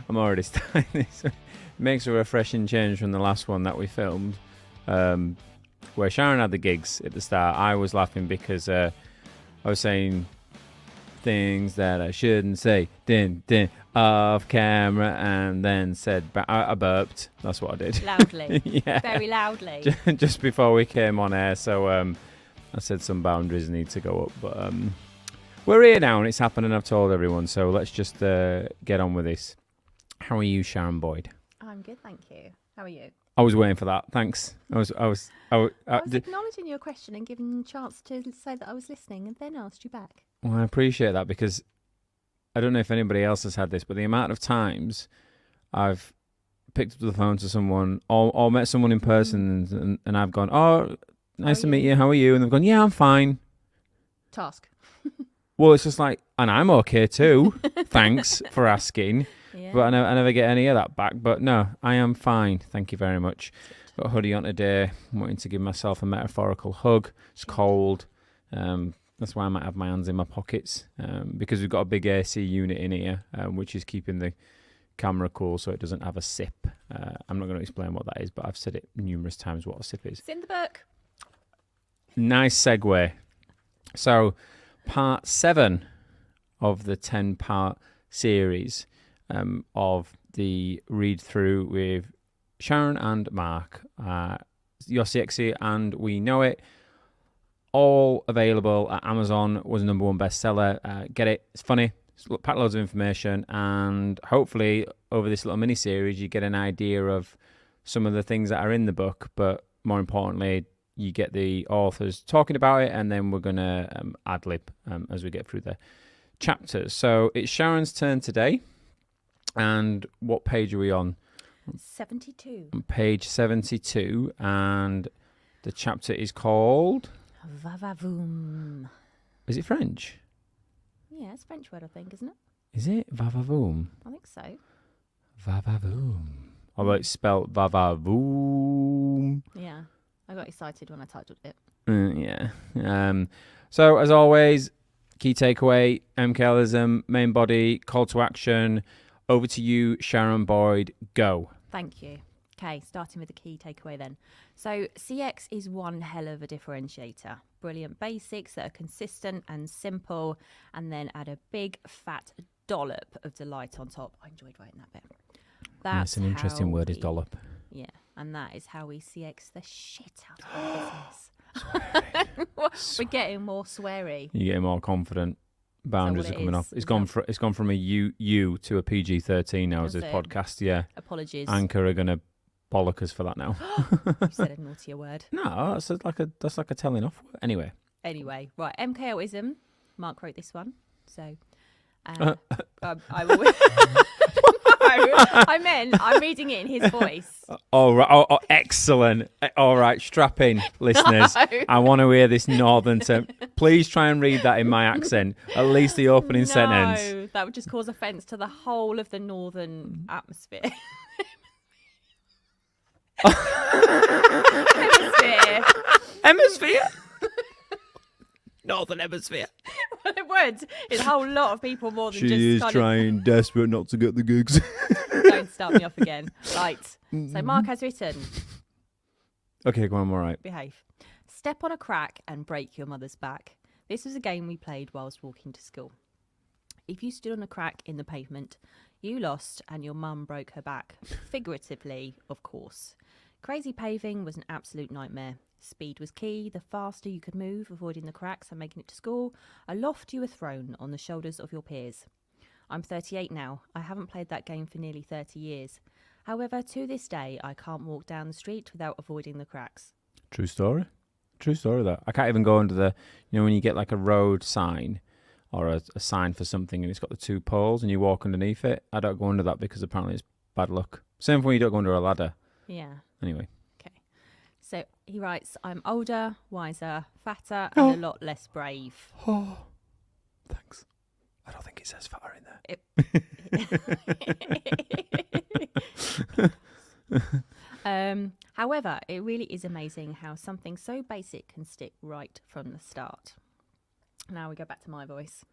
I'm already starting this. It makes a refreshing change from the last one that we filmed, where Sharon had the gigs at the start. I was laughing because I was saying things that I shouldn't say, off camera, and then said, I burped. That's what I did. Loudly. Yeah. Very loudly. Just before we came on air, so I said some boundaries need to go up, but we're here now and it's happening. I've told everyone, so let's just get on with this. How are you, Sharon Boyd? I'm good, thank you. How are you? I was waiting for that. Thanks. I was Acknowledging your question and giving you a chance to say that I was listening, and then asked you back. Well, I appreciate that, because I don't know if anybody else has had this, but the amount of times I've picked up the phone to someone or met someone in person and I've gone, oh, nice to meet you. How are you? And they've gone, yeah, I'm fine. Task. Well, it's just like, and I'm okay too. Thanks for asking. Yeah. But I never get any of that back. But no, I am fine. Thank you very much. Got a hoodie on today. I'm wanting to give myself a metaphorical hug. It's cold. That's why I might have my hands in my pockets, because we've got a big AC unit in here, which is keeping the camera cool so it doesn't have a sip. I'm not going to explain what that is, but I've said it numerous times what a sip is. It's in the book. Nice segue. So, part 7 of the 10-part series of the read-through with Sharon and Mark. Your CX'y and We Know It. All available at Amazon. Was a #1 bestseller. Get it. It's funny. It's packed loads of information. And hopefully, over this little mini-series, you get an idea of some of the things that are in the book. But more importantly, you get the authors talking about it. And then we're going to ad-lib as we get through the chapters. So it's Sharon's turn today. And what page are we on? 72. On page 72. And the chapter is called... VaVaVoom. Is it French? Yeah, it's a French word, I think, isn't it? Is it VaVaVoom? I think so. VaVaVoom. Although it's spelled VaVaVoom. Yeah, I got excited when I titled it. Yeah. So, as always, key takeaway, MKLism, main body, call to action. Over to you, Sharon Boyd. Go. Thank you. Okay, starting with the key takeaway then. So CX is one hell of a differentiator. Brilliant basics that are consistent and simple, and then add a big fat dollop of delight on top. I enjoyed writing that bit. That's an interesting word, is dollop. Yeah, and that is how we CX the shit out of our business. We're getting more sweary. You're getting more confident. Boundaries are coming off. It's gone from a U to a PG-13 now as this podcast. Yeah. Apologies. Anchor are going to bollock us for that now. You said a naughtier word. No, that's like a telling off word. Anyway, right. MKLism. Mark wrote this one, so I will. I meant I'm reading it in his voice. Oh, right. Oh, excellent. All right, strap in, listeners. No. I want to hear this northern term. Please try and read that in my accent. At least the opening sentence. No, that would just cause offence to the whole of the northern atmosphere. Hemisphere? Northern hemisphere. Well, it would. It's a whole lot of people more than just... She is trying desperate not to get the gigs. Don't start me off again. Right. So Mark has written... Okay, go on, all right. Behave. Step on a crack and break your mother's back. This was a game we played whilst walking to school. If you stood on a crack in the pavement, you lost and your mum broke her back. Figuratively, of course. Crazy paving was an absolute nightmare. Speed was key. The faster you could move, avoiding the cracks and making it to school, aloft you were thrown on the shoulders of your peers. I'm 38 now. I haven't played that game for nearly 30 years. However, to this day, I can't walk down the street without avoiding the cracks. True story. True story, that. I can't even go under the... You know, when you get like a road sign or a sign for something and it's got the two poles and you walk underneath it, I don't go under that because apparently it's bad luck. Same when you don't go under a ladder. Yeah. Anyway. Okay. So he writes, I'm older, wiser, fatter, and a lot less brave. Oh, thanks. I don't think it says fatter in there. However, it really is amazing how something so basic can stick right from the start. Now we go back to my voice.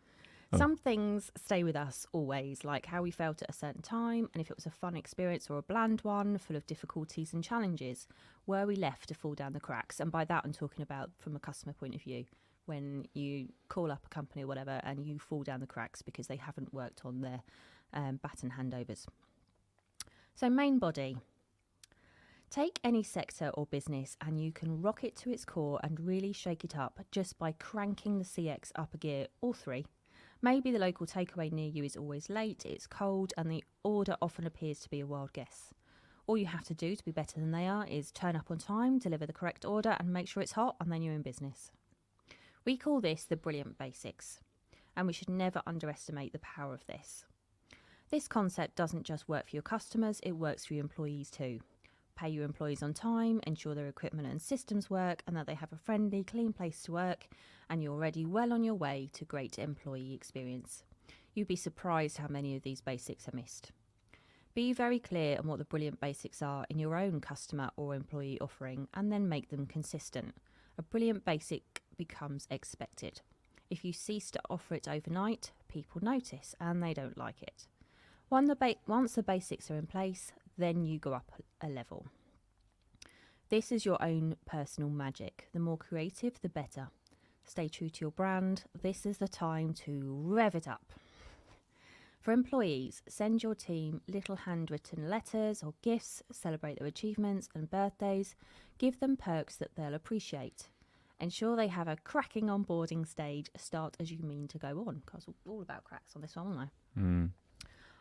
Oh. Some things stay with us always, like how we felt at a certain time, and if it was a fun experience or a bland one, full of difficulties and challenges, were we left to fall down the cracks? And by that, I'm talking about from a customer point of view, when you call up a company or whatever and you fall down the cracks because they haven't worked on their baton handovers. So main body. Take any sector or business and you can rock it to its core and really shake it up just by cranking the CX up a gear or 3. Maybe the local takeaway near you is always late, it's cold, and the order often appears to be a wild guess. All you have to do to be better than they are is turn up on time, deliver the correct order, and make sure it's hot, and then you're in business. We call this the brilliant basics, and we should never underestimate the power of this. This concept doesn't just work for your customers, it works for your employees too. Pay your employees on time, ensure their equipment and systems work, and that they have a friendly, clean place to work, and you're already well on your way to great employee experience. You'd be surprised how many of these basics are missed. Be very clear on what the brilliant basics are in your own customer or employee offering, and then make them consistent. A brilliant basic becomes expected. If you cease to offer it overnight, people notice and they don't like it. Once the basics are in place, then you go up a level. This is your own personal magic. The more creative, the better. Stay true to your brand. This is the time to rev it up. For employees, send your team little handwritten letters or gifts, celebrate their achievements and birthdays, give them perks that they'll appreciate. Ensure they have a cracking onboarding stage, start as you mean to go on. Because we're all about cracks on this one, aren't I?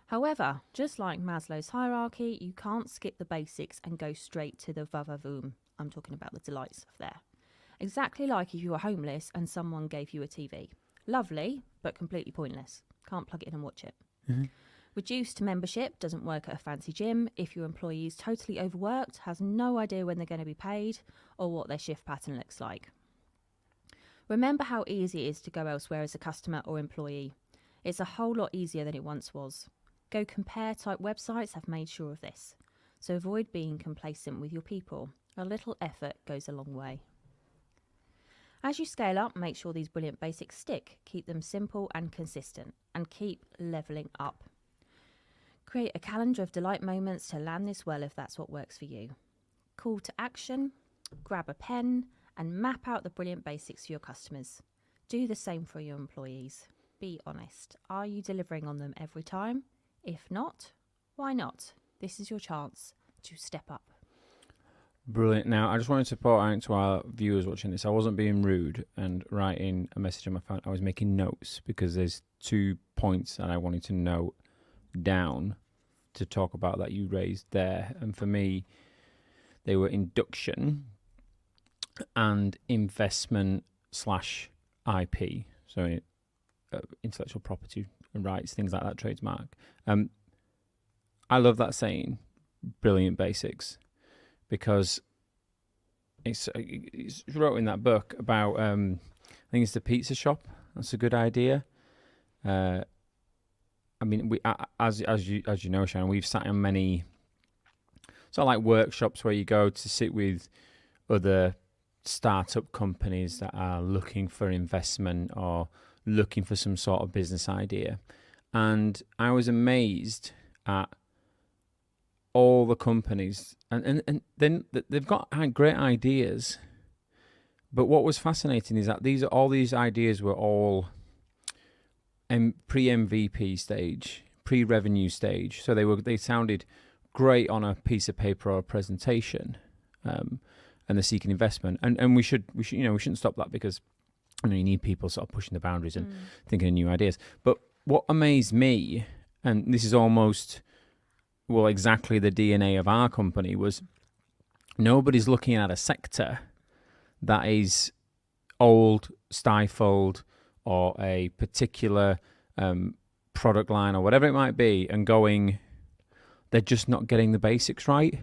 However, just like Maslow's hierarchy, you can't skip the basics and go straight to the VaVaVoom. I'm talking about the delight stuff there. Exactly like if you were homeless and someone gave you a TV. Lovely, but completely pointless. Can't plug it in and watch it. Reduced membership doesn't work at a fancy gym if your employee is totally overworked, has no idea when they're going to be paid or what their shift pattern looks like. Remember how easy it is to go elsewhere as a customer or employee. It's a whole lot easier than it once was. Go compare type websites have made sure of this. So avoid being complacent with your people. A little effort goes a long way. As you scale up, make sure these brilliant basics stick. Keep them simple and consistent, and keep leveling up. Create a calendar of delight moments to land this well if that's what works for you. Call to action, grab a pen, and map out the brilliant basics for your customers. Do the same for your employees. Be honest. Are you delivering on them every time? If not, why not? This is your chance to step up. Brilliant. Now, I just wanted to point out to our viewers watching this, I wasn't being rude and writing a message on my phone. I was making notes because there's 2 points that I wanted to note down to talk about that you raised there. And for me, they were induction and investment / IP. So intellectual property rights, things like that, trademark. I love that saying, brilliant basics, because it's wrote in that book about I think it's the pizza shop. That's a good idea. I mean, we as you know, Sharon, we've sat in many sort of like workshops where you go to sit with other startup companies that are looking for investment or looking for some sort of business idea. And I was amazed at all the companies, and then they've got great ideas. But what was fascinating is that all these ideas were all pre-MVP stage, pre-revenue stage. So they sounded great on a piece of paper or a presentation, and they're seeking investment. And we should we shouldn't stop that, because you need people sort of pushing the boundaries and thinking of new ideas. But what amazed me, and this is almost exactly the DNA of our company, was nobody's looking at a sector that is old, stifled, or a particular product line or whatever it might be, and going, they're just not getting the basics right.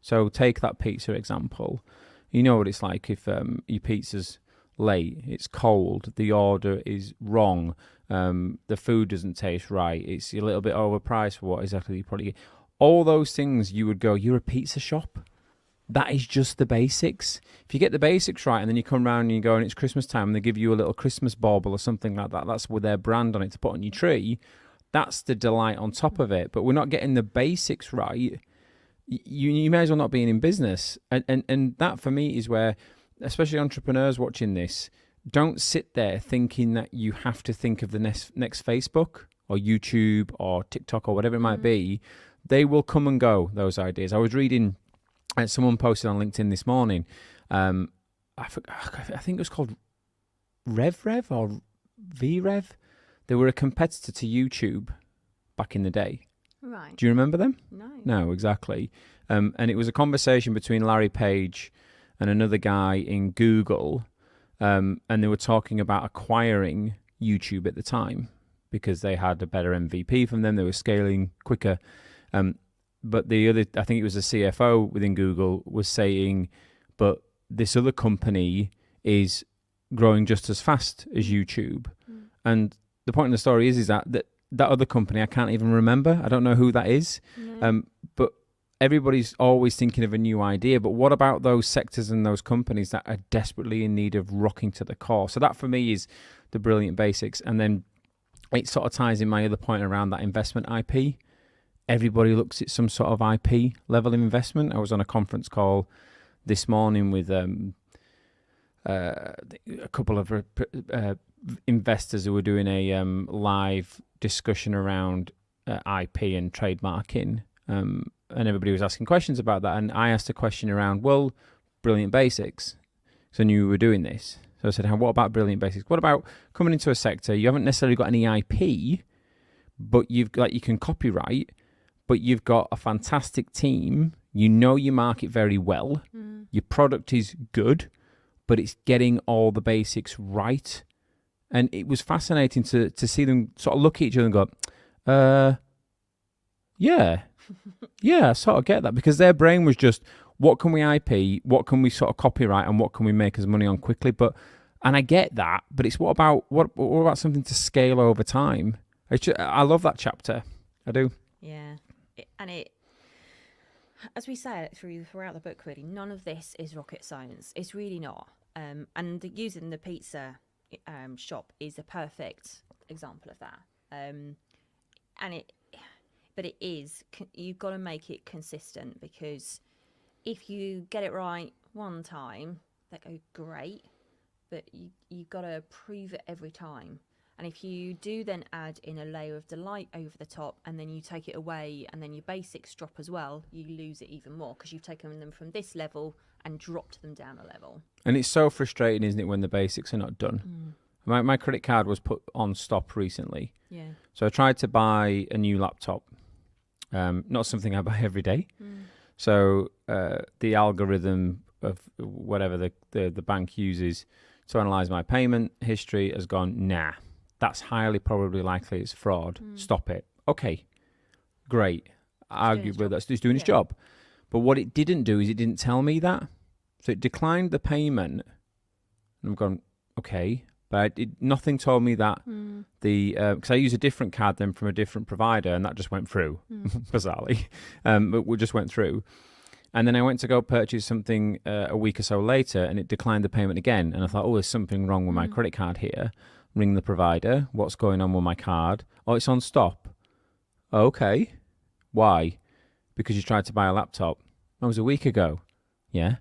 So take that pizza example. You know what it's like if your pizza's late, it's cold, the order is wrong, the food doesn't taste right, it's a little bit overpriced for what exactly you probably get. All those things, you would go, you're a pizza shop. that is just the basics. If you get the basics right and then you come around and you go and it's Christmas time and they give you a little Christmas bauble or something like that, that's with their brand on it to put on your tree, that's the delight on top of it. But we're not getting the basics right. You may as well not be in business. And that for me is where, especially entrepreneurs watching this, don't sit there thinking that you have to think of the next Facebook or YouTube or TikTok or whatever it might be. They will come and go, those ideas. I was reading, someone posted on LinkedIn this morning, I think it was called RevRev or VRev. They were a competitor to YouTube back in the day. Right. Do you remember them? No, exactly. And it was a conversation between Larry Page and another guy in Google, and they were talking about acquiring YouTube at the time because they had a better MVP from them. They were scaling quicker. But the other, I think it was a CFO within Google, was saying, but this other company is growing just as fast as YouTube. And the point of the story is that other company, I can't even remember. I don't know who that is. no. But everybody's always thinking of a new idea. But what about those sectors and those companies that are desperately in need of rocking to the core? So that for me is the brilliant basics. And then it sort of ties in my other point around that investment IP. Everybody looks at some sort of IP level of investment. I was on a conference call this morning with a couple of investors who were doing a live discussion around IP and trademarking, and everybody was asking questions about that. And I asked a question around, well, brilliant basics. So I knew we were doing this. So I said, what about brilliant basics? What about coming into a sector? You haven't necessarily got any IP, but you can copyright, but you've got a fantastic team. You know your market very well. Your product is good, but it's getting all the basics right. And it was fascinating to see them sort of look at each other and go, yeah, I sort of get that. Because their brain was just, what can we IP, what can we sort of copyright, and what can we make us money on quickly? And I get that, but it's what about something to scale over time? I love that chapter. I do. Yeah. As we say throughout the book, really, none of this is rocket science. It's really not. And using the pizza shop is a perfect example of that. But it is, you've got to make it consistent, because if you get it right one time, that goes great, but you've got to prove it every time. And if you do then add in a layer of delight over the top, and then you take it away, and then your basics drop as well, you lose it even more, because you've taken them from this level and dropped them down a level. And it's so frustrating, isn't it, when the basics are not done? My credit card was put on stop recently. Yeah. So I tried to buy a new laptop. Not something I buy every day. So the algorithm of whatever the bank uses to analyze my payment history has gone, nah, that's highly probably likely it's fraud. Stop it. Okay, great. Arguably that's doing its job. But what it didn't do is it didn't tell me that. So it declined the payment. And I'm going, okay. But nothing told me that because I use a different card then from a different provider, and that just went through, bizarrely. But we just went through. And then I went to go purchase something a week or so later, and it declined the payment again. And I thought, there's something wrong with my credit card here. Ring the provider. What's going on with my card? Oh, it's on stop. Okay. Why? Because you tried to buy a laptop. That was a week ago. Yeah.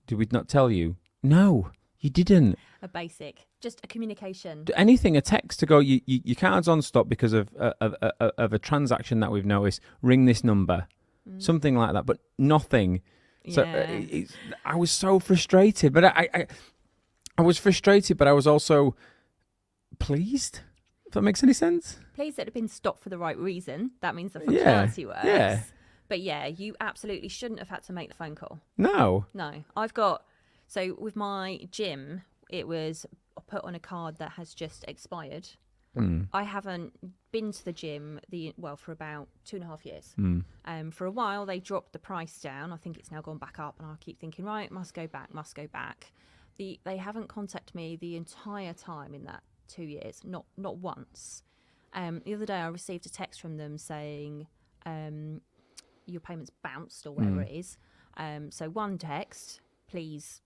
Did we not tell you? No, you didn't. A basic, just a communication. Anything, a text to go, your card's on stop because of a transaction that we've noticed. Ring this number. Something like that, but nothing. So I was so frustrated, but I was frustrated, but I was also pleased. If that makes any sense. Pleased that it had been stopped for the right reason. That means the functionality works. Yeah. But yeah, you absolutely shouldn't have had to make the phone call. No. So with my gym, it was put on a card that has just expired. I haven't been to the gym for about 2.5 years. For a while, they dropped the price down. I think it's now gone back up, and I keep thinking, right, must go back. They haven't contacted me the entire time in that 2 years, not once. The other day, I received a text from them saying your payment's bounced or whatever it is. So one text, please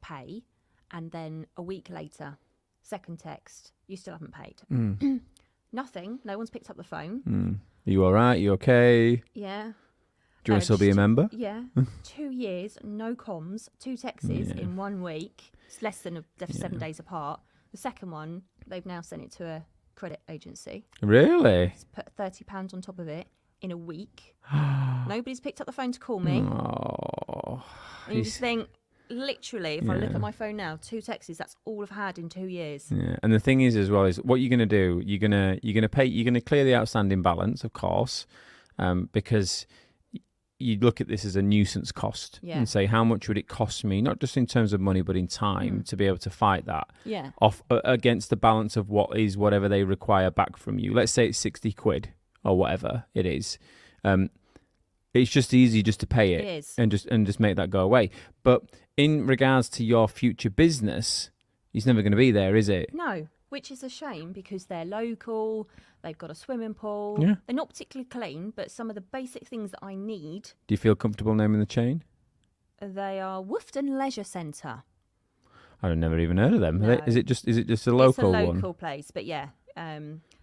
pay, and then a week later, second text, you still haven't paid. Nothing. No one's picked up the phone. Are you all right? You okay? Yeah. Do you want to still be a member? Yeah. 2 years, no comms, 2 texts in 1 week. It's less than 7 days apart. The second one, they've now sent it to a credit agency. Really? It's put £30 on top of it in a week. Nobody's picked up the phone to call me. Oh. And you just think, literally, if I look at my phone now, 2 texts, that's all I've had in 2 years. Yeah, and the thing is as well is what you're going to do. You're going to clear the outstanding balance, of course, because you look at this as a nuisance cost and say, how much would it cost me, not just in terms of money, but in time to be able to fight that off against the balance of whatever they require back from you. Let's say it's 60 quid or whatever it is. It's just easy just to pay it, and just make that go away. But in regards to your future business, it's never going to be there, is it? No, which is a shame because they're local, they've got a swimming pool. Yeah. They're not particularly clean, but some of the basic things that I need. Do you feel comfortable naming the chain? They are Woofton Leisure Centre. I've never even heard of them. No. Is it just a local one? It's a local place, but yeah.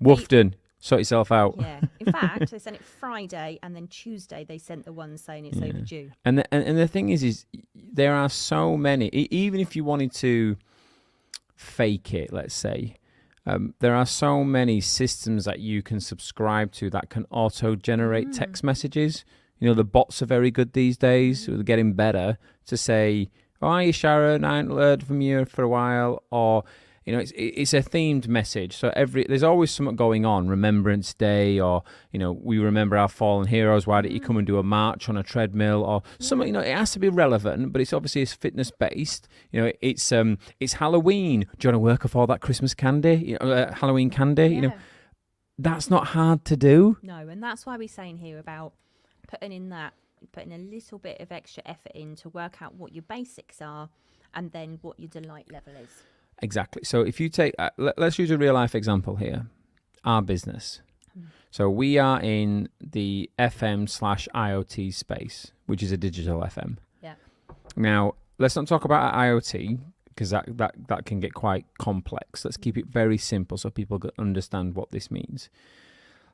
Woofton, sort yourself out. Yeah. In fact, they sent it Friday, and then Tuesday they sent the one saying it's overdue. And the thing is there are so many. Even if you wanted to fake it, let's say, there are so many systems that you can subscribe to that can auto-generate text messages. You know, the bots are very good these days. They're getting better to say, "Oh, hi, Sharon, I haven't heard from you for a while," or you know, it's a themed message. So there's always something going on. Remembrance Day, or you know, we remember our fallen heroes. Why don't you come and do a march on a treadmill or something? You know, it has to be relevant, but it's obviously fitness based. You know, it's Halloween. Do you want to work off all that Christmas candy? You know, Halloween candy. Yeah. You know, that's not hard to do. No, and that's why we're saying here about putting a little bit of extra effort in to work out what your basics are, and then what your delight level is. Exactly. So if you take, let's use a real life example here, our business. So we are in the FM/IoT space, which is a digital FM. Yeah. Now, let's not talk about IoT because that can get quite complex. Let's keep it very simple so people can understand what this means.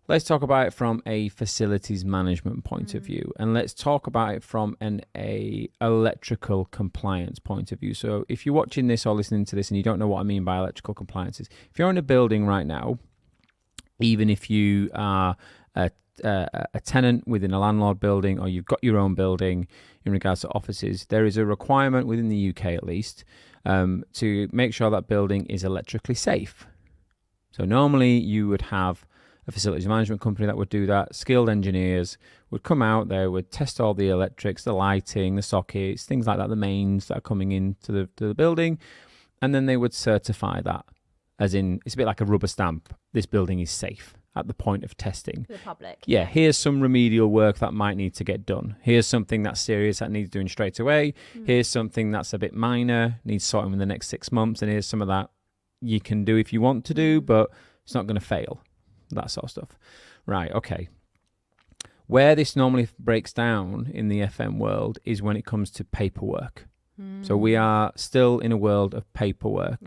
Let's talk about it from a facilities management point of view, and let's talk about it from an electrical compliance point of view. So if you're watching this or listening to this and you don't know what I mean by electrical compliances, if you're in a building right now, even if you are a tenant within a landlord building or you've got your own building in regards to offices, there is a requirement within the UK at least to make sure that building is electrically safe. So normally you would have a facilities management company that would do that. Skilled engineers would come out, they would test all the electrics, the lighting, the sockets, things like that, the mains that are coming into the building, and then they would certify that. As in, it's a bit like a rubber stamp. This building is safe at the point of testing. For the public. Yeah, here's some remedial work that might need to get done. Here's something that's serious that needs doing straight away. Here's something that's a bit minor, needs sorting in the next 6 months, and here's some of that you can do if you want to do, but it's not going to fail. That sort of stuff. Right, okay. Where this normally breaks down in the FM world is when it comes to paperwork. So we are still in a world of paperwork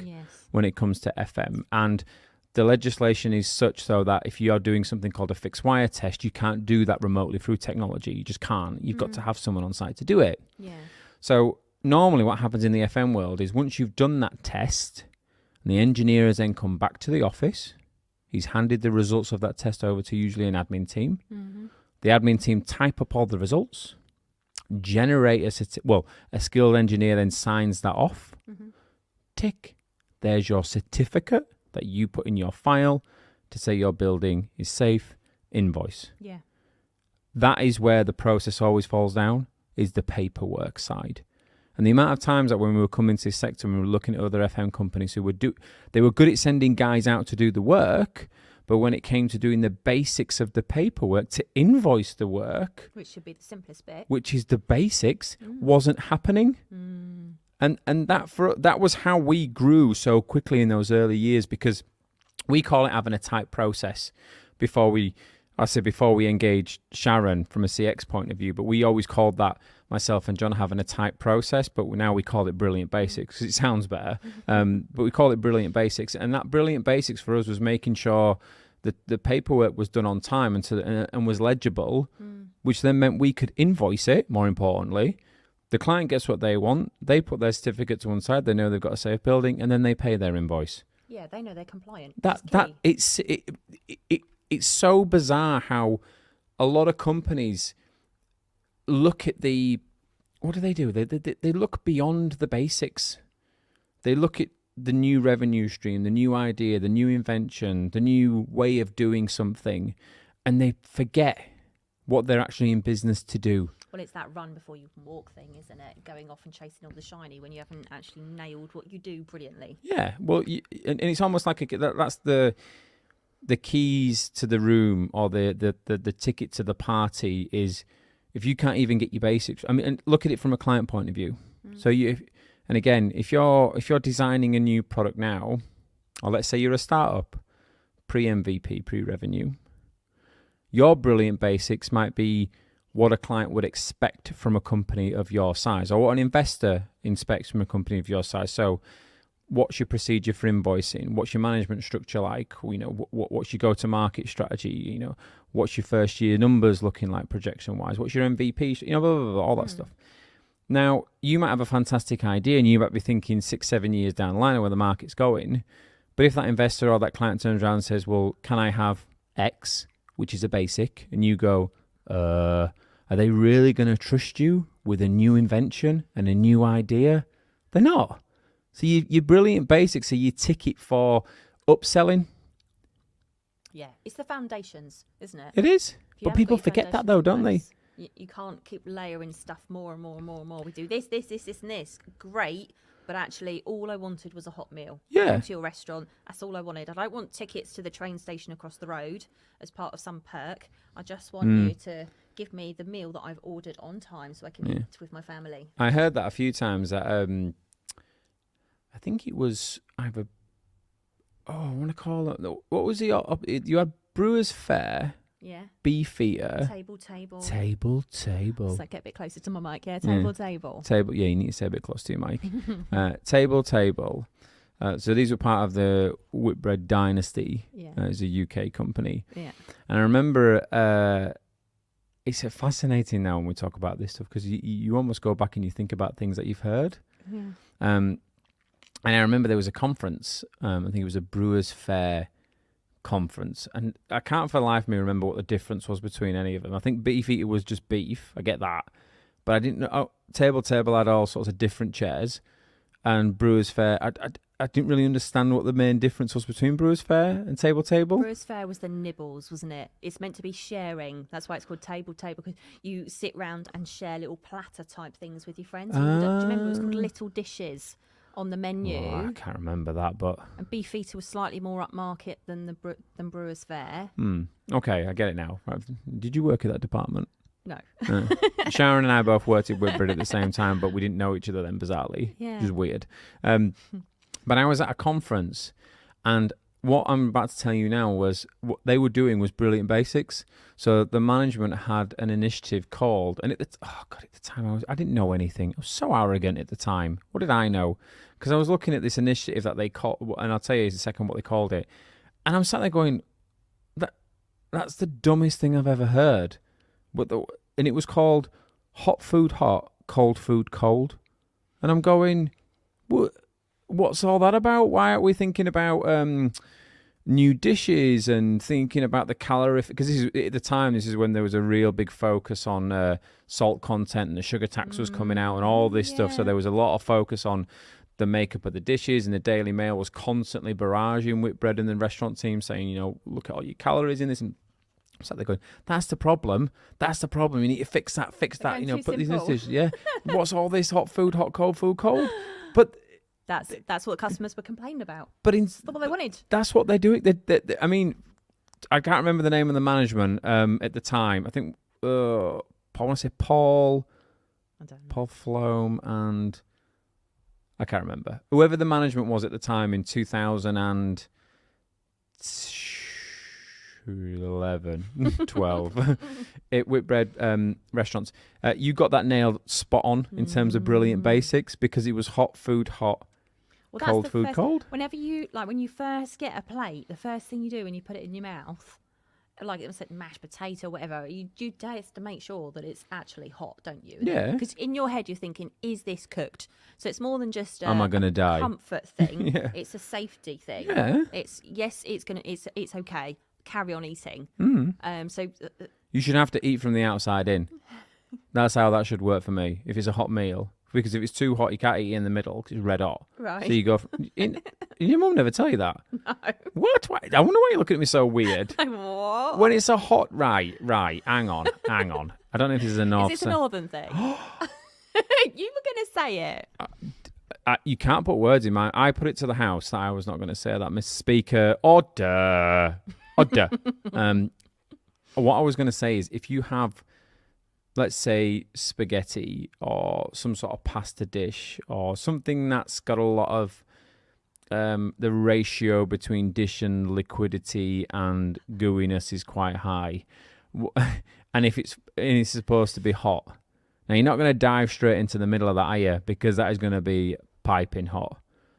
when it comes to FM. And the legislation is such so that if you are doing something called a fixed wire test, you can't do that remotely through technology. You just can't. You've got to have someone on site to do it. Yeah. So normally what happens in the FM world is once you've done that test, and the engineer has then come back to the office, he's handed the results of that test over to usually an admin team. The admin team type up all the results, generate a skilled engineer then signs that off. Tick. There's your certificate that you put in your file to say your building is safe. Invoice. Yeah. That is where the process always falls down, is the paperwork side. And the amount of times that when we were coming to this sector and we were looking at other FM companies who they were good at sending guys out to do the work, but when it came to doing the basics of the paperwork to invoice the work, which should be the simplest bit, which is the basics, wasn't happening. And that was how we grew so quickly in those early years, because we call it having a tight process before we engaged Sharon from a CX point of view, but we always called that myself and John having a tight process, but now we call it Brilliant Basics because it sounds better. But we call it Brilliant Basics, and that Brilliant Basics for us was making sure that the paperwork was done on time and was legible, which then meant we could invoice it. More importantly, the client gets what they want. They put their certificate to one side. They know they've got a safe building, and then they pay their invoice. Yeah, they know they're compliant. It's so bizarre how a lot of companies look at what do? They look beyond the basics. They look at the new revenue stream, the new idea, the new invention, the new way of doing something, and they forget what they're actually in business to do. Well, it's that run before you can walk thing, isn't it? Going off and chasing all the shiny when you haven't actually nailed what you do brilliantly. Yeah, well, and it's almost like that's the keys to the room, or the ticket to the party is if you can't even get your basics. I mean, and look at it from a client point of view. So and again, if you're designing a new product now, or let's say you're a startup, pre-MVP, pre-revenue, your Brilliant Basics might be what a client would expect from a company of your size, or what an investor expects from a company of your size. So what's your procedure for invoicing? What's your management structure like? What's your go-to-market strategy? What's your first year numbers looking like projection-wise? What's your MVP? Blah, blah, blah, all that stuff. Now, you might have a fantastic idea and you might be thinking 6-7 years down the line of where the market's going. But if that investor or that client turns around and says, well, can I have X, which is a basic? And you go, are they really going to trust you with a new invention and a new idea? They're not. So your Brilliant Basics are your ticket for upselling. Yeah, it's the foundations, isn't it? It is. But people forget that though, don't they? You can't keep layering stuff more and more and more and more. We do this, and this. Great. But actually, all I wanted was a hot meal. Yeah. Come to your restaurant. That's all I wanted. I don't want tickets to the train station across the road as part of some perk. I just want you to give me the meal that I've ordered on time so I can eat with my family. I heard that a few times. That I think it was either. I want to call it. What was the? You had Brewers Fayre. Yeah. Beefeater. Table. So get a bit closer to my mic. Yeah, table. Table. Yeah, you need to stay a bit close to your mic. Table. So these were part of the Whitbread dynasty. Yeah. As a UK company. Yeah. And I remember it's fascinating now when we talk about this stuff because you almost go back and you think about things that you've heard. Yeah. And I remember there was a conference. I think it was a Brewers Fayre conference, and I can't for the life of me remember what the difference was between any of them. I think Beefeater was just beef. I get that, but I didn't know. Table had all sorts of different chairs, and Brewers Fayre. I didn't really understand what the main difference was between Brewers Fayre and Table. Brewers Fayre was the nibbles, wasn't it? It's meant to be sharing. That's why it's called table, because you sit round and share little platter type things with your friends. Do you remember it was called little dishes on the menu? I can't remember that, but and Beefeater was slightly more upmarket than Brewers Fayre. Okay, I get it now. Right. Did you work at that department? No. Sharon and I both worked at Whitbread at the same time, but we didn't know each other then, bizarrely. Yeah. Which is weird. But I was at a conference, and what I'm about to tell you now was what they were doing was Brilliant Basics. So the management had an initiative called, and at the time I didn't know anything. I was so arrogant at the time. What did I know? Because I was looking at this initiative that they called, and I'll tell you in a second what they called it. And I'm sat there going, that's the dumbest thing I've ever heard. And it was called Hot Food Hot, Cold Food Cold. And I'm going, what's all that about? Why aren't we thinking about new dishes and thinking about the calorific? Because at the time, this is when there was a real big focus on salt content, and the sugar tax was coming out and all this stuff. So there was a lot of focus on the makeup of the dishes, and the Daily Mail was constantly barraging Whitbread and the restaurant team saying, look at all your calories in this. And so they're going, that's the problem. You need to fix that. Put these dishes. Yeah. What's all this hot food, hot, cold food, cold? But that's what customers were complaining about. But that's what they wanted. That's what they're doing. I mean, I can't remember the name of the management at the time. I think I want to say Paul. I don't know. Paul Floam, and I can't remember whoever the management was at the time in 2000 and 11, 12 Whitbread restaurants. You got that nailed spot on in terms of brilliant basics because it was hot food hot, Well, cold food cold. Whenever you when you first get a plate, the first thing you do when you put it in your mouth, like it was like mashed potato, whatever, you taste to make sure that it's actually hot, don't you? Yeah. Because in your head you're thinking, is this cooked? So it's more than just Am I gonna die? comfort thing. Yeah. It's a safety thing. Yeah. It's okay. Carry on eating. So You should have to eat from the outside in. That's how that should work for me. If it's a hot meal, because if it's too hot, you can't eat it in the middle because it's red hot. right. So you go. Your mum never tell you that. No. What? I wonder why you're looking at me so weird. Like, what? When it's a hot, right. Hang on. I don't know if this is a north. Is this a northern thing? You were going to say it. You can't put words in my. I put it to the house that I was not going to say that, Miss Speaker. Order. What I was going to say is, if you have, let's say, spaghetti or some sort of pasta dish or something that's got a lot of the ratio between dish and liquidity and gooiness is quite high, and if it's supposed to be hot, now you're not going to dive straight into the middle of that, are you? Because that is going to be piping hot.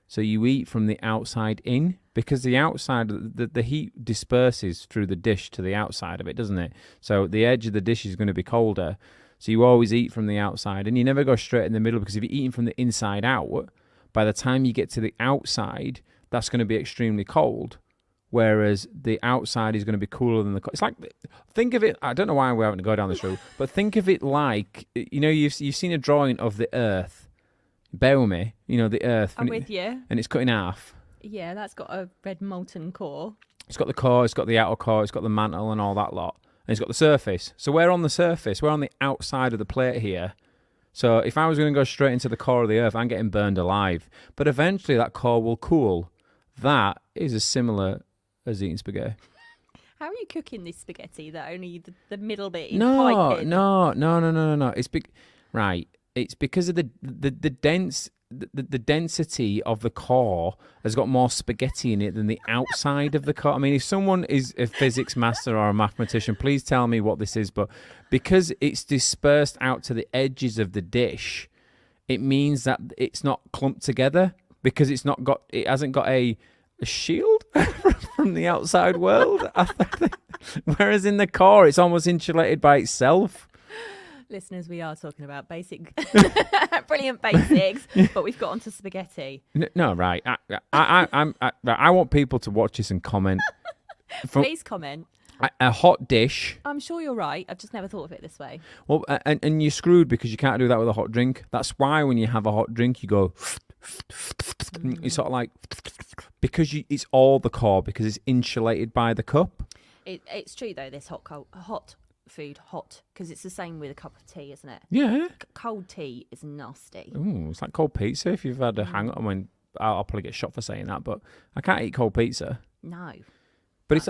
So you eat from the outside in, because the outside, the heat disperses through the dish to the outside of it, doesn't it? So the edge of the dish is going to be colder. So you always eat from the outside, and you never go straight in the middle, because if you're eating from the inside out, by the time you get to the outside, that's going to be extremely cold. Whereas the outside is going to be cooler than the. It's like, think of it. I don't know why we're having to go down this route, but think of it like, you've seen a drawing of the Earth. Bear with me. The Earth. I'm with you. And it's cut in half. Yeah, that's got a red molten core. It's got the core, it's got the outer core, it's got the mantle and all that lot. And it's got the surface. So we're on the surface. We're on the outside of the plate here. So if I was going to go straight into the core of the Earth, I'm getting burned alive. But eventually that core will cool. That is as similar as eating spaghetti. How are you cooking this spaghetti that only the middle bit is No. piping? Right. It's because of the density of the core has got more spaghetti in it than the outside of the core. I mean, if someone is a physics master or a mathematician, please tell me what this is. But because it's dispersed out to the edges of the dish, it means that it's not clumped together, because it hasn't got a shield from the outside world. Whereas in the core, it's almost insulated by itself. Listeners, we are talking about basic, brilliant basics, but we've got onto spaghetti. No, right. I want people to watch this and comment. Please comment. A hot dish. I'm sure you're right. I've just never thought of it this way. Well, and you're screwed because you can't do that with a hot drink. That's why when you have a hot drink, you go. It's sort of like, because it's all the core, because it's insulated by the cup. It's true though. This hot food, because it's the same with a cup of tea, isn't it? Yeah. Cold tea is nasty. Ooh, it's like cold pizza. If you've had a hang on, I'll probably get shot for saying that, but I can't eat cold pizza. No. But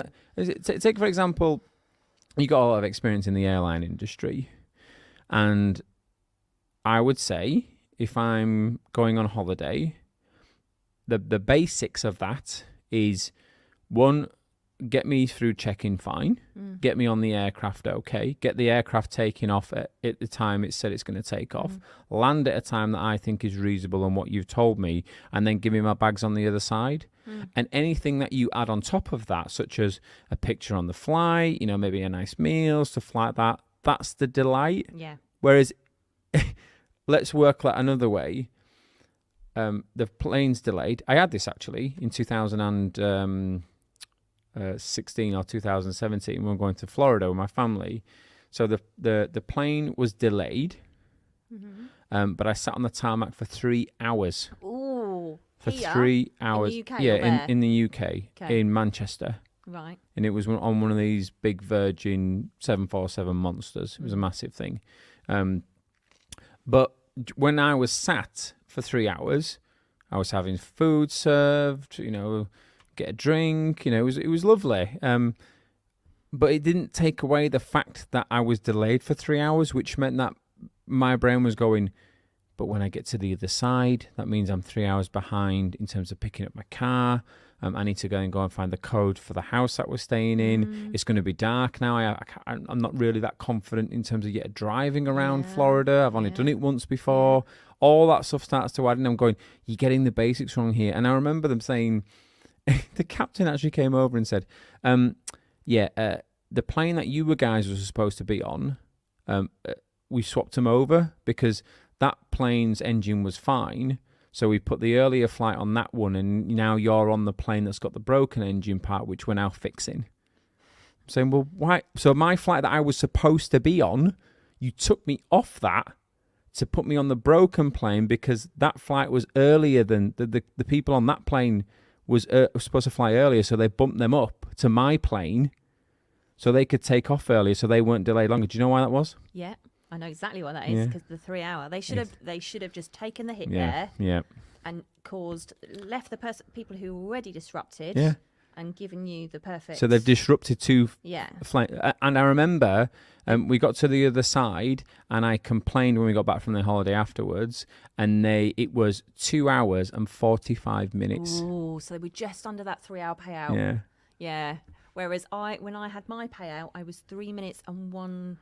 take for example, you got a lot of experience in the airline industry, and I would say if I'm going on holiday, the basics of that is, one, get me through check-in fine, get me on the aircraft okay, get the aircraft taking off at the time it said it's going to take off, land at a time that I think is reasonable on what you've told me, and then give me my bags on the other side. And anything that you add on top of that, such as a picture on the flight, maybe a nice meal, stuff like that, that's the delight. Yeah. Whereas, let's work that another way. The plane's delayed. I had this actually in 2016 or 2017 when we were going to Florida with my family. So the plane was delayed, but I sat on the tarmac for 3 hours. Ooh. For 3 hours. In the UK? Yeah, in the UK, okay. in Manchester. Right. And it was on one of these big Virgin 747 monsters. It was a massive thing. But when I was sat for 3 hours, I was having food served, get a drink, it was lovely. But it didn't take away the fact that I was delayed for 3 hours, which meant that my brain was going, but when I get to the other side, that means I'm 3 hours behind in terms of picking up my car. I need to go and find the code for the house that we're staying in. It's going to be dark now. I'm not really that confident in terms of yet driving around Florida. I've only done it once before. All that stuff starts to add, and I'm going, you're getting the basics wrong here. And I remember them saying, the captain actually came over and said, the plane that you guys were supposed to be on, we swapped them over because that plane's engine was fine. So we put the earlier flight on that one, and now you're on the plane that's got the broken engine part, which we're now fixing. I'm saying, well, why? So my flight that I was supposed to be on, you took me off that to put me on the broken plane because that flight was earlier than the people on that plane was supposed to fly earlier. So they bumped them up to my plane so they could take off earlier so they weren't delayed longer. Do you know why that was? Yeah. I know exactly what that is because the 3 hour. They should have just taken the hit there and left the people who were already disrupted and given you the perfect. So they've disrupted two flights. And I remember we got to the other side and I complained when we got back from the holiday afterwards, and it was 2 hours and 45 minutes. Oh, so they were just under that 3 hour payout. Yeah. Whereas when I had my payout, I was 3 minutes and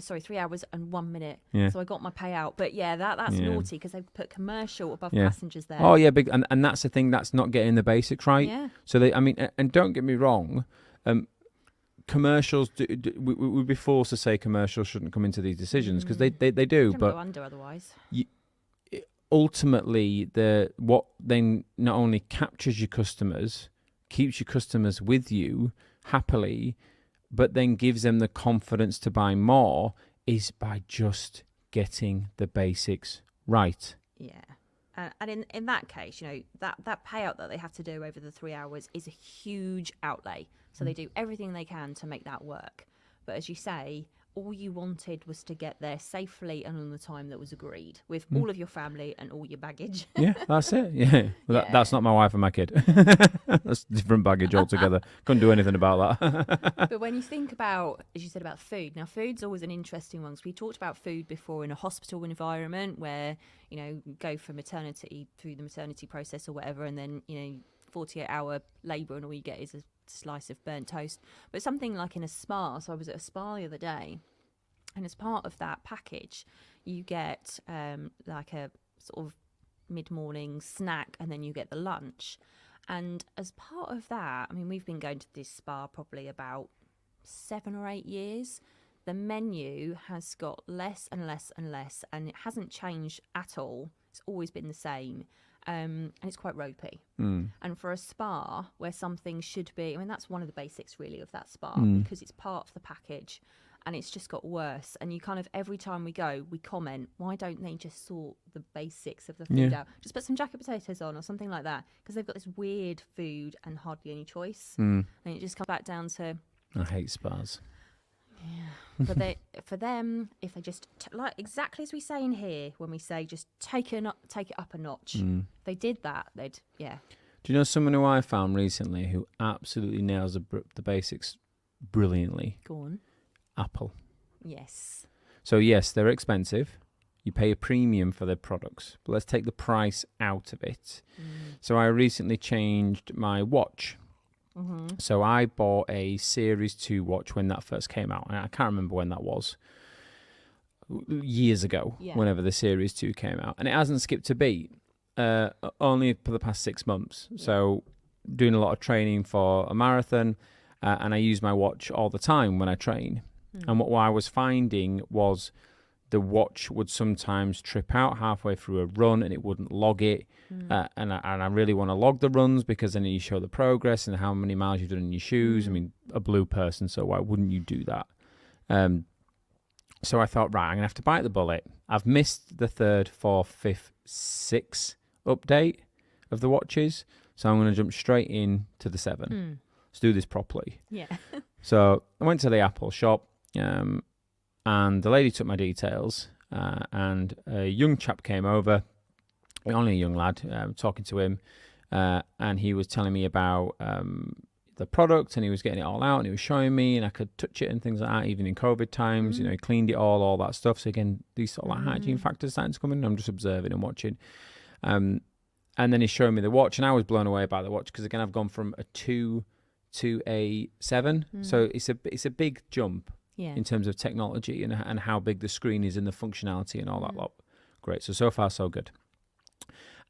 3 hours and 1 minute. Yeah. So I got my payout. But that's naughty because they've put commercial above passengers there. Oh, yeah. And that's the thing, that's not getting the basics right. Yeah. So and don't get me wrong, commercials, we'd be forced to say commercials shouldn't come into these decisions because they do. But go under otherwise. Ultimately, what then not only captures your customers, keeps your customers with you happily, but then gives them the confidence to buy more is by just getting the basics right. Yeah. And in that case, that payout that they have to do over the 3 hours is a huge outlay. So they do everything they can to make that work. But as you say, all you wanted was to get there safely and on the time that was agreed with all of your family and all your baggage. Yeah, that's it. Yeah. Well, that's not my wife and my kid. That's different baggage altogether. Couldn't do anything about that. But when you think about, as you said, about food, now food's always an interesting one. So we talked about food before in a hospital environment where, go for maternity through the maternity process or whatever, and then, 48-hour labour and all you get is a slice of burnt toast. But something like in a spa, so I was at a spa the other day, and as part of that package you get like a sort of mid-morning snack, and then you get the lunch. And as part of that, we've been going to this spa probably about 7 or 8 years. The menu has got less and less and less, and it hasn't changed at all. It's always been the same. And it's quite ropey. And for a spa where something should be, that's one of the basics really of that spa because it's part of the package, and it's just got worse. And you kind of, every time we go, we comment, why don't they just sort the basics of the food out? Just put some jacket potatoes on or something like that, because they've got this weird food and hardly any choice. And it just comes back down to... I hate spas. Yeah, but for them, if they just like exactly as we say in here, when we say just take it up a notch, they did that. Do you know someone who I found recently who absolutely nails the basics brilliantly? Go on. Apple. Yes. So yes, they're expensive. You pay a premium for their products, but let's take the price out of it. So I recently changed my watch. So I bought a Series 2 watch when that first came out. And I can't remember when that was. Years ago, whenever the Series 2 came out. And it hasn't skipped a beat, only for the past 6 months. So doing a lot of training for a marathon, and I use my watch all the time when I train. And what I was finding was the watch would sometimes trip out halfway through a run and it wouldn't log it. And I really want to log the runs because then you show the progress and how many miles you've done in your shoes. A blue person, so why wouldn't you do that? So I thought, right, I'm going to have to bite the bullet. I've missed the 3rd, 4th, 5th, 6th update of the watches. So I'm going to jump straight in to the 7. Let's do this properly. Yeah. So I went to the Apple shop. And the lady took my details, and a young chap came over, only a young lad, talking to him, and he was telling me about the product, and he was getting it all out, and he was showing me, and I could touch it and things like that, even in COVID times. You know, he cleaned it all that stuff. So again, these sort of like hygiene factors starting to come in. I'm just observing and watching. And then he's showing me the watch, and I was blown away by the watch because again, I've gone from a 2 to a 7. So it's a big jump in terms of technology and how big the screen is and the functionality and all that lot. Great. So far so good.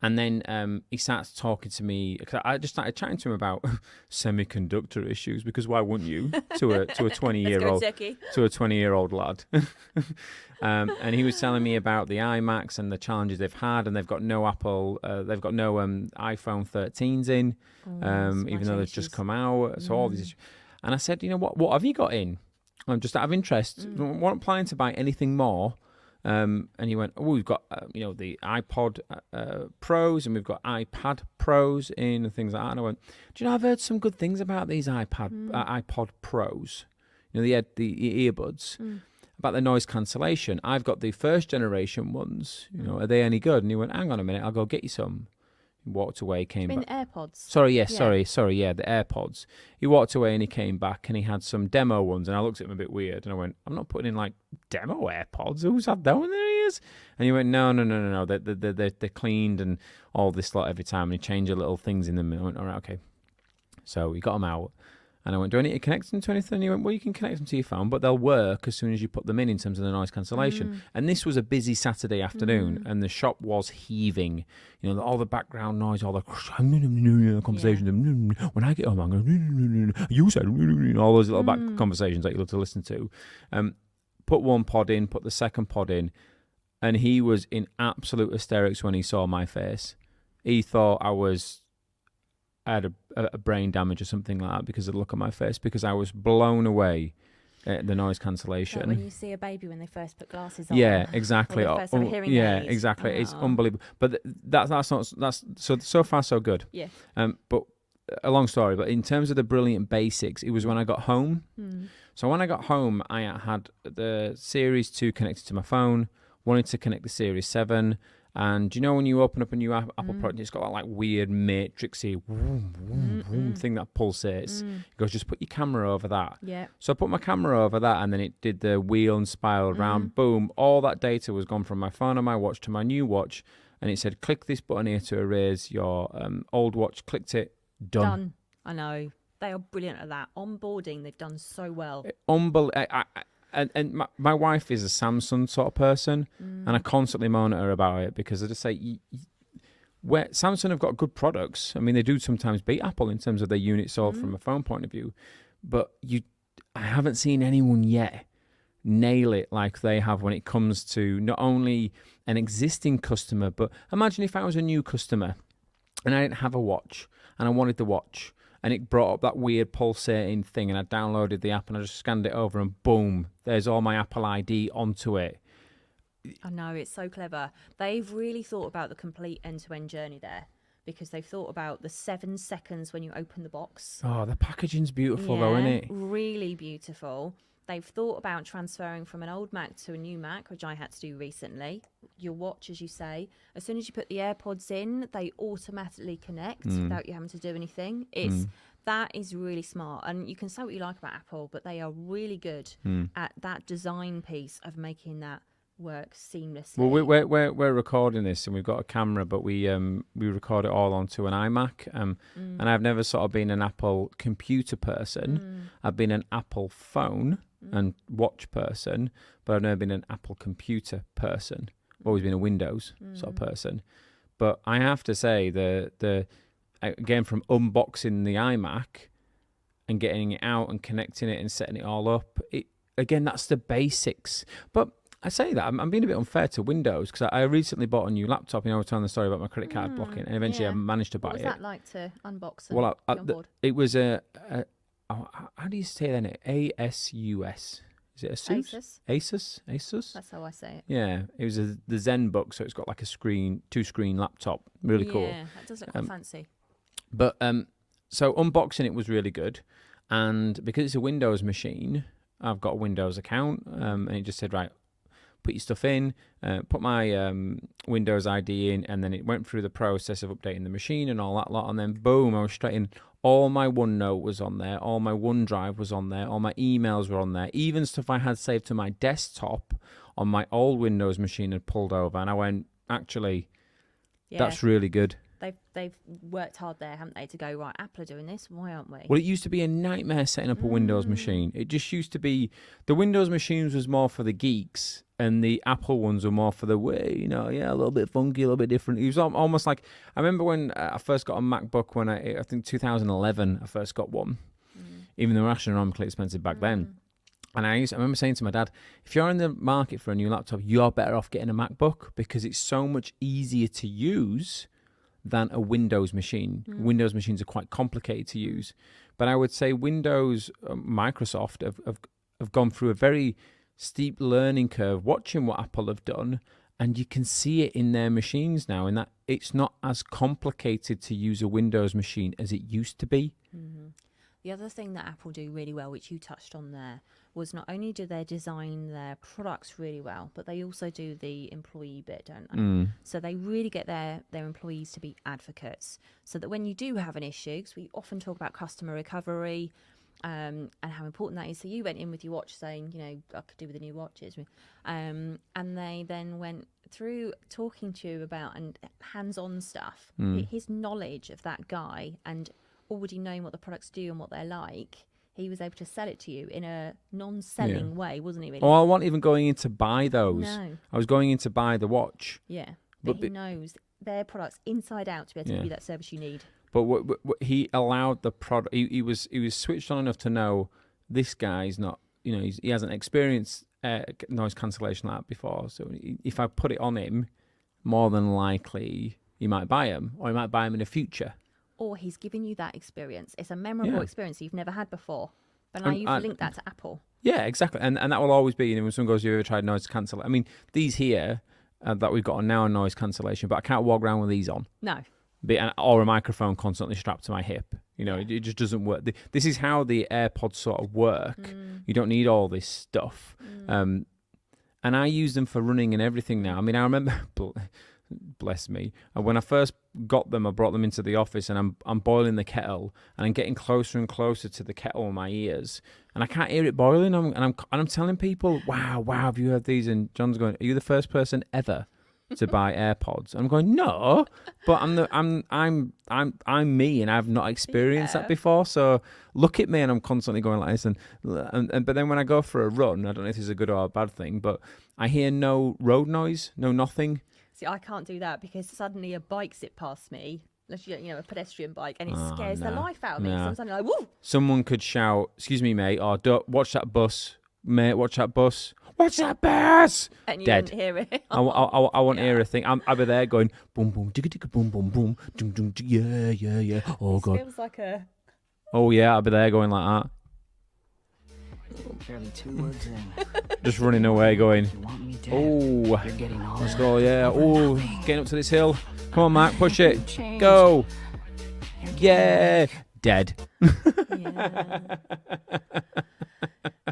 And then he starts talking to me. Cause I just started chatting to him about semiconductor issues, because why wouldn't you to a 20-year-old lad? And he was telling me about the iMacs and the challenges they've had, and they've got no Apple, they've got no iPhone 13s in, even though they've just come out. So all these issues. And I said, you know what have you got in? I'm just out of interest. I'm not planning to buy anything more. And he went, oh, we've got, the iPod Pros, and we've got iPad Pros in and things like that. And I went, do you know, I've heard some good things about these iPod Pros, the earbuds, about the noise cancellation. I've got the first generation ones, are they any good? And he went, hang on a minute, I'll go get you some. He walked away, came back. AirPods. Sorry, the AirPods. He walked away and he came back and he had some demo ones, and I looked at him a bit weird and I went, I'm not putting in like demo AirPods. Who's had that in their ears? And he went, no. They're cleaned and all this lot every time, and he changed the little things in them. And I went, all right, okay. So we got them out. And I went, do I need to connect them to anything? And he went, well, you can connect them to your phone, but they'll work as soon as you put them in terms of the noise cancellation. And this was a busy Saturday afternoon, and the shop was heaving. All the background noise, all the conversations. Yeah. When I get home, I'm going, you said, all those little back conversations that you love to listen to. Put one pod in, put the second pod in, and he was in absolute hysterics when he saw my face. He thought I had a brain damage or something like that because of the look on my face, because I was blown away at the noise cancellation. Like when you see a baby when they first put glasses on. Yeah, exactly. Or first have hearing aids. Exactly. It's unbelievable. But that's so far so good. Yeah. But a long story. But in terms of the brilliant basics, it was when I got home. So when I got home, I had the Series 2 connected to my phone. Wanted to connect the Series 7. And when you open up a new Apple product, it's got that like weird matrixy thing that pulsates. It goes, just put your camera over that. Yeah. So I put my camera over that, and then it did the wheel and spiraled around. Boom. All that data was gone from my phone and my watch to my new watch. And it said, click this button here to erase your old watch. Clicked it. Done. I know. They are brilliant at that. Onboarding, they've done so well. And my wife is a Samsung sort of person, and I constantly moan at her about it, because I just say, where Samsung have got good products. I mean, they do sometimes beat Apple in terms of their units sold from a phone point of view, but I haven't seen anyone yet nail it like they have when it comes to not only an existing customer, but imagine if I was a new customer and I didn't have a watch and I wanted the watch. And it brought up that weird pulsating thing, and I downloaded the app and I just scanned it over, and boom, there's all my Apple ID onto it. I know, it's so clever. They've really thought about the complete end-to-end journey there, because they've thought about the 7 seconds when you open the box. Oh, the packaging's beautiful though, isn't it? Really beautiful. They've thought about transferring from an old Mac to a new Mac, which I had to do recently. Your watch, as you say, as soon as you put the AirPods in, they automatically connect without you having to do anything. That is really smart. And you can say what you like about Apple, but they are really good at that design piece of making that work seamlessly. Well, we're recording this, and we've got a camera, but we record it all onto an iMac. And I've never sort of been an Apple computer person. I've been an Apple phone and watch person, but I've never been an Apple computer person. I've always been a Windows sort of person. But I have to say, the again, from unboxing the iMac and getting it out and connecting it and setting it all up, that's the basics. But I say that I'm being a bit unfair to Windows, because I recently bought a new laptop. I was telling the story about my credit card blocking, and eventually I managed to buy it. What was that like to unbox and well, be on board? It was how do you say that? ASUS. Is it Asus? Asus? That's how I say it. Yeah, it was the ZenBook, so it's got like a two-screen laptop. Really cool. Yeah, that does look quite fancy. But so unboxing it was really good, and because it's a Windows machine, I've got a Windows account, and it just said, right, put your stuff in, put my Windows ID in, and then it went through the process of updating the machine and all that lot, and then boom, I was straight in. All my OneNote was on there, all my OneDrive was on there, all my emails were on there, even stuff I had saved to my desktop on my old Windows machine had pulled over, and I went, actually, that's really good. They've worked hard there, haven't they, to go, right, Apple are doing this, why aren't we? Well, it used to be a nightmare setting up a Windows machine. It just used to be, the Windows machines was more for the geeks, and the Apple ones were more for the way, you know, a little bit funky, a little bit different. It was almost like, I remember when I first got a MacBook when I think 2011, I first got one, even though they were astronomically expensive back then. And I remember saying to my dad, if you're in the market for a new laptop, you're better off getting a MacBook because it's so much easier to use than a Windows machine. Windows machines are quite complicated to use. But I would say Windows, Microsoft have gone through a very steep learning curve watching what Apple have done, and you can see it in their machines now, in that it's not as complicated to use a Windows machine as it used to be. The other thing that Apple do really well, which you touched on there, was not only do they design their products really well, but they also do the employee bit, don't they? So they really get their employees to be advocates, so that when you do have an issue, because we often talk about customer recovery and how important that is. So you went in with your watch saying, you know, I could do with the new watches. And they then went through talking to you about and hands-on stuff. His knowledge of that guy and already knowing what the products do and what they're like, he was able to sell it to you in a non-selling way, wasn't he? Really? Oh, I wasn't even going in to buy those. No. I was going in to buy the watch. Yeah, but he knows their products inside out to be able to give you that service you need. But what he allowed the product. He was switched on enough to know this guy's not. You know, he hasn't experienced noise cancellation like that before. So if I put it on him, more than likely he might buy him, or he might buy him in the future. Or he's giving you that experience. It's a memorable experience you've never had before. But now you've linked that to Apple. Yeah, exactly. And that will always be, you know, when someone goes, you ever tried noise cancellation? I mean, these here that we've got on now are noise cancellation, but I can't walk around with these on. No. Or a microphone constantly strapped to my hip. You know, it just doesn't work. This is how the AirPods sort of work. You don't need all this stuff. And I use them for running and everything now. I mean, I remember... Bless me. And when I first got them, I brought them into the office, and I'm boiling the kettle, and I'm getting closer and closer to the kettle in my ears, and I can't hear it boiling. I'm telling people, wow, have you heard these? And John's going, are you the first person ever to buy AirPods? And I'm going, no, but I'm me, and I've not experienced that before. So look at me, and I'm constantly going like this, and but then when I go for a run, I don't know if this is a good or a bad thing, but I hear no road noise, no nothing. See, I can't do that because suddenly a bike zipped past me, you know, a pedestrian bike, and it scares the life out of me. So I'm suddenly like, woo! Someone could shout, "Excuse me, mate," or "Don't watch that bus, mate. Watch that bus. Watch that bus." And you Dead. Didn't hear it. I won't hear a thing. I'll be there going, boom, boom, digga, digga, boom, boom, boom, dum, dum, yeah. Oh god. Feels like a. Oh yeah, I'll be there going like that. Barely 2 words in. Just running away, going, oh, Let's go, yeah. Oh, getting up to this hill. Come on, Mac, push it. Go. Yeah. Dead.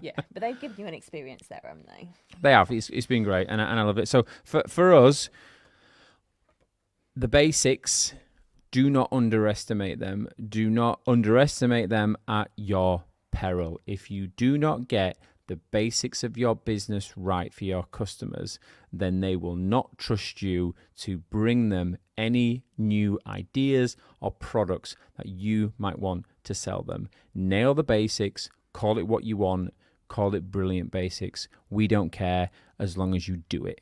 Yeah, but they've given you an experience there, haven't they? They have. It's been great, and I love it. So for us, the basics, do not underestimate them. Do not underestimate them at your peril. If you do not get the basics of your business right for your customers, then they will not trust you to bring them any new ideas or products that you might want to sell them. Nail the basics, call it what you want, call it brilliant basics. We don't care as long as you do it.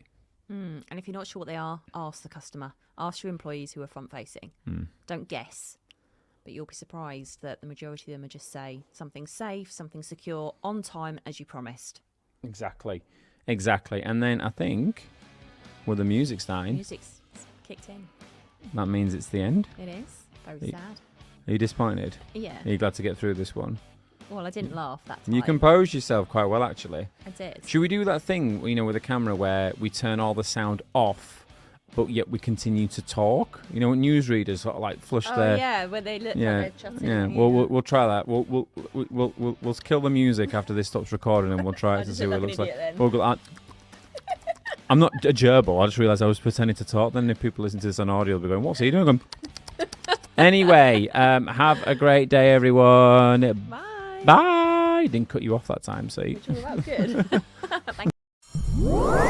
And if you're not sure what they are, ask the customer. Ask your employees who are front facing. Don't guess. But you'll be surprised that the majority of them are just say something safe, something secure, on time, as you promised. Exactly. And then I think, with the music starting, Music's kicked in. That means it's the end. It is. Very sad. Are you disappointed? Yeah. Are you glad to get through this one? Well, I didn't laugh that time. You composed yourself quite well, actually. I did. Should we do that thing, you know, with the camera where we turn all the sound off, but yet we continue to talk? You know, when newsreaders sort of like flush their... Oh, yeah, where they look yeah, like they're chatting. yeah. We'll try that. We'll kill the music after this stops recording, and we'll try it to see what it looks like. Then. We'll go like... I'm not a gerbil. I just realised I was pretending to talk. Then if people listen to this on audio, they'll be going, "What's he doing?" Going, anyway, have a great day, everyone. Bye. Bye. Didn't cut you off that time, see? Which was good. Thank